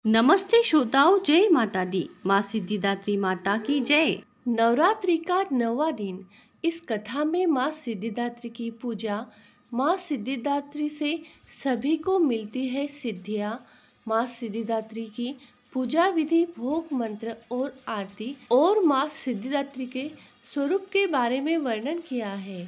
नमस्ते श्रोताओं, जय माता दी। माँ सिद्धिदात्री माता की जय। नवरात्रि का 9वां दिन। इस कथा में माँ सिद्धिदात्री की पूजा। माँ सिद्धिदात्री से सभी को मिलती है सिद्धियाँ। माँ सिद्धिदात्री की पूजा विधि, भोग मंत्र और आरती और माँ सिद्धिदात्री के स्वरूप के बारे में वर्णन किया है।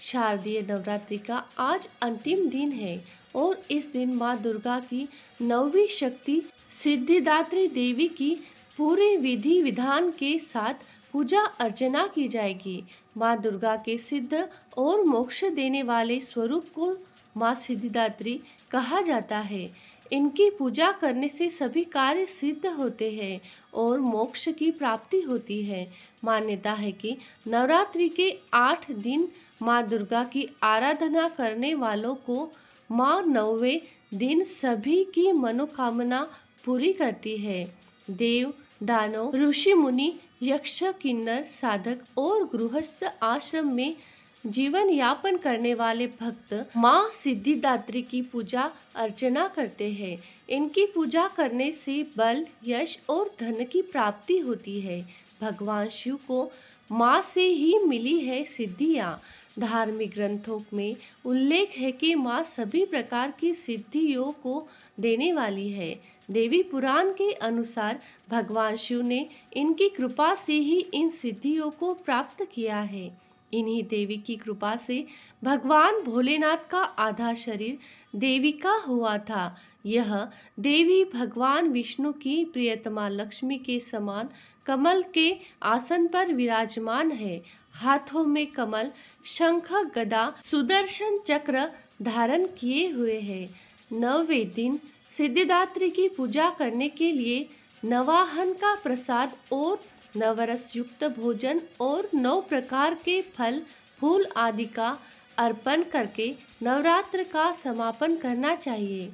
शारदीय नवरात्रि का आज अंतिम दिन है और इस दिन माँ दुर्गा की 9वीं शक्ति सिद्धिदात्री देवी की पूरे विधि विधान के साथ पूजा अर्चना की जाएगी। माँ दुर्गा के सिद्ध और मोक्ष देने वाले स्वरूप को माँ सिद्धिदात्री कहा जाता है। इनकी पूजा करने से सभी कार्य सिद्ध होते हैं और मोक्ष की प्राप्ति होती है। मान्यता है कि नवरात्रि के 8 दिन माँ दुर्गा की आराधना करने वालों को माँ 9वें दिन सभी की मनोकामना पूरी करती है। देव, दानव, ऋषि मुनि, यक्ष, किन्नर, साधक और गृहस्थ आश्रम में जीवन यापन करने वाले भक्त माँ सिद्धिदात्री की पूजा अर्चना करते हैं। इनकी पूजा करने से बल, यश और धन की प्राप्ति होती है। भगवान शिव को माँ से ही मिली है सिद्धियाँ। धार्मिक ग्रंथों में उल्लेख है कि माँ सभी प्रकार की सिद्धियों को देने वाली है। देवी पुराण के अनुसार भगवान शिव ने इनकी कृपा से ही इन सिद्धियों को प्राप्त किया है। इन्हीं देवी की कृपा से भगवान भोलेनाथ का आधा शरीर देवी का हुआ था। यह देवी भगवान विष्णु की प्रियतमा लक्ष्मी के समान कमल के आसन पर विराजमान है। हाथों में कमल, शंख, गदा, सुदर्शन चक्र धारण किए हुए है। 9वें दिन सिद्धिदात्री की पूजा करने के लिए नवाहन का प्रसाद और नवरस युक्त भोजन और 9 प्रकार के फल, फूल आदि का अर्पण करके नवरात्र का समापन करना चाहिए।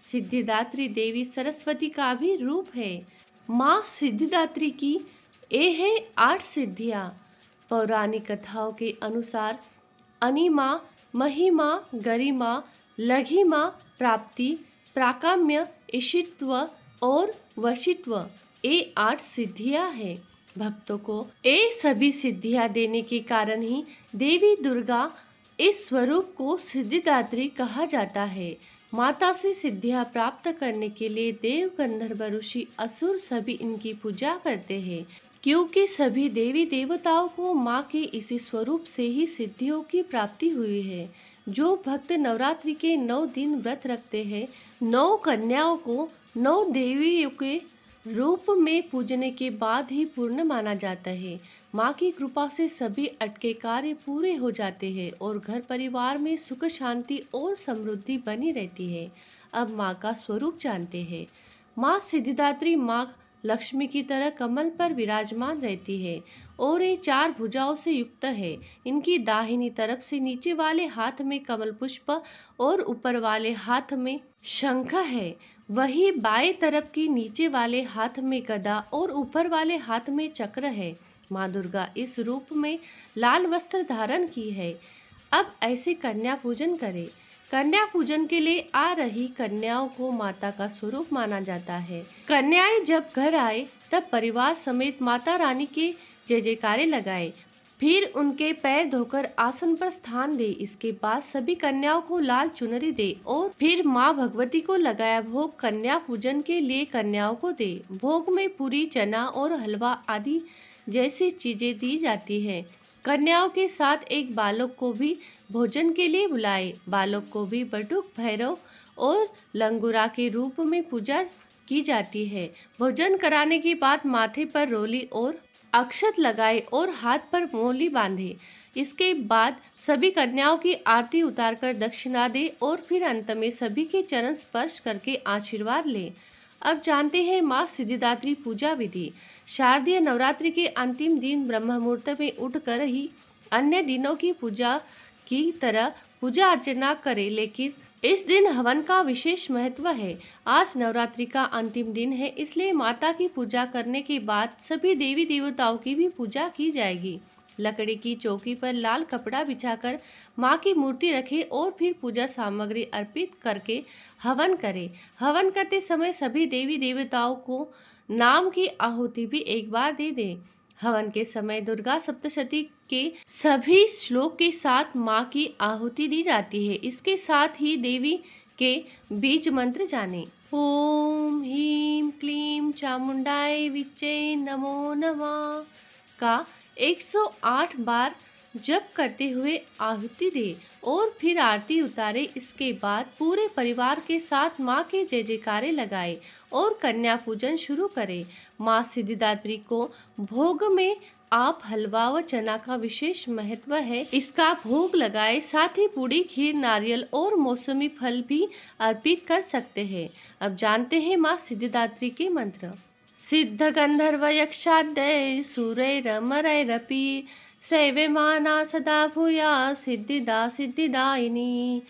सिद्धिदात्री देवी सरस्वती का भी रूप है। माँ सिद्धिदात्री की ये है 8 सिद्धियाँ। पौराणिक कथाओं के अनुसार अनिमा, महिमा, गरिमा, लघिमा, प्राप्ति, प्राकाम्य, ईशित्व और वशित्व ये 8 सिद्धियाँ हैं। भक्तों को ये सभी सिद्धियाँ देने के कारण ही देवी दुर्गा इस स्वरूप को सिद्धिदात्री कहा जाता है। माता से सिद्धियाँ प्राप्त करने के लिए देव, गंधर्व, ऋषि, असुर सभी इनकी पूजा करते हैं, क्योंकि सभी देवी देवताओं को माँ के इसी स्वरूप से ही सिद्धियों की प्राप्ति हुई है। जो भक्त नवरात्रि के 9 दिन व्रत रखते हैं, 9 कन्याओं को 9 देवियों के रूप में पूजने के बाद ही पूर्ण माना जाता है। माँ की कृपा से सभी अटके कार्य पूरे हो जाते हैं और घर परिवार में सुख, शांति और समृद्धि बनी रहती है। अब माँ का स्वरूप जानते हैं। माँ सिद्धिदात्री माँ लक्ष्मी की तरह कमल पर विराजमान रहती है और ये 4 भुजाओं से युक्त है। इनकी दाहिनी तरफ से नीचे वाले हाथ में कमल पुष्प और ऊपर वाले हाथ में शंख है। वही बाएं तरफ की नीचे वाले हाथ में गदा और ऊपर वाले हाथ में चक्र है। माँ दुर्गा इस रूप में लाल वस्त्र धारण की है। अब ऐसे कन्या पूजन करें। कन्या पूजन के लिए आ रही कन्याओं को माता का स्वरूप माना जाता है। कन्याएं जब घर आए तब परिवार समेत माता रानी के जय जयकारे लगाए, फिर उनके पैर धोकर आसन पर स्थान दे। इसके बाद सभी कन्याओं को लाल चुनरी दे और फिर माँ भगवती को लगाया भोग कन्या पूजन के लिए कन्याओं को दे। भोग में पूरी, चना और हलवा आदि जैसी चीजें दी जाती है। कन्याओं के साथ एक बालक को भी भोजन के लिए बुलाए। बालक को भी बटुक, भैरव और लंगूरा के रूप में पूजा की जाती है। भोजन कराने के बाद माथे पर रोली और अक्षत लगाए और हाथ पर मोली बांधे। इसके बाद सभी कन्याओं की आरती उतारकर दक्षिणा दे और फिर अंत में सभी के चरण स्पर्श करके आशीर्वाद ले। अब जानते हैं माँ सिद्धिदात्री पूजा विधि। शारदीय नवरात्रि के अंतिम दिन ब्रह्म मुहूर्त में उठकर ही अन्य दिनों की पूजा की तरह पूजा अर्चना करें, लेकिन इस दिन हवन का विशेष महत्व है। आज नवरात्रि का अंतिम दिन है, इसलिए माता की पूजा करने के बाद सभी देवी देवताओं की भी पूजा की जाएगी। लकड़ी की चौकी पर लाल कपड़ा बिछाकर माँ की मूर्ति रखें और फिर पूजा सामग्री अर्पित करके हवन करें। हवन करते समय सभी देवी देवताओं को नाम की आहुति भी एक बार दे दें। हवन के समय दुर्गा सप्तशती के सभी श्लोक के साथ माँ की आहुति दी जाती है। इसके साथ ही देवी के बीज मंत्र जाने। ओम ह्रीं क्लीं चामुंडाय विच्चे नमो नमः का 108 बार जप करते हुए आहुति दे और फिर आरती उतारे। इसके बाद पूरे परिवार के साथ माँ के जय जयकारे लगाए और कन्या पूजन शुरू करें। माँ सिद्धिदात्री को भोग में आप हलवा व चना का विशेष महत्व है, इसका भोग लगाए। साथ ही पूड़ी, खीर, नारियल और मौसमी फल भी अर्पित कर सकते हैं। अब जानते हैं माँ सिद्धिदात्री के मंत्र। सिद्ध गंधर्व यक्षाद्य सुरैरमरैरपि सेव्यमाना सदा भूया सिद्धिदा सिद्धिदायिनी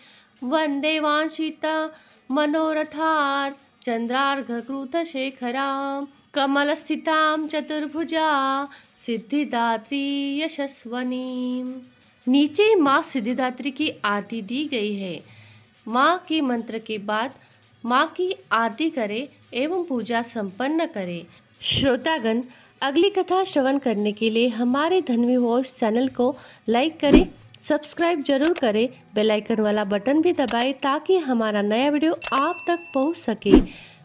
वंदे वांछिता मनोरथार्थ चंद्रार्घकृतशेखरां कमलस्थितां चतुर्भुजा सिद्धिदात्री यशस्वनीं। नीचे माँ सिद्धिदात्री की आरती दी गई है। माँ के मंत्र के बाद माँ की आरती करें एवं पूजा संपन्न करें। श्रोतागण, अगली कथा श्रवण करने के लिए हमारे धन्वी वॉइस चैनल को लाइक करें, सब्सक्राइब जरूर करें, बेल आइकन वाला बटन भी दबाएं ताकि हमारा नया वीडियो आप तक पहुंच सके।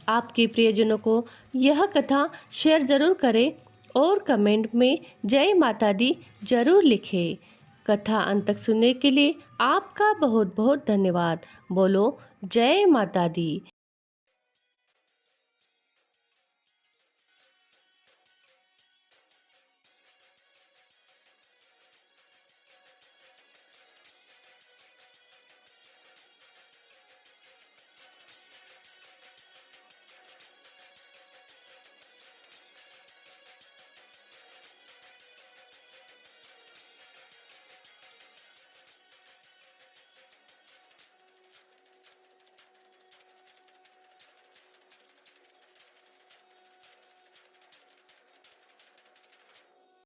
आपके प्रियजनों को यह कथा शेयर जरूर करें और कमेंट में जय माता दी जरूर लिखें। कथा अंत तक सुनने के लिए आपका बहुत बहुत धन्यवाद। बोलो जय माता दी।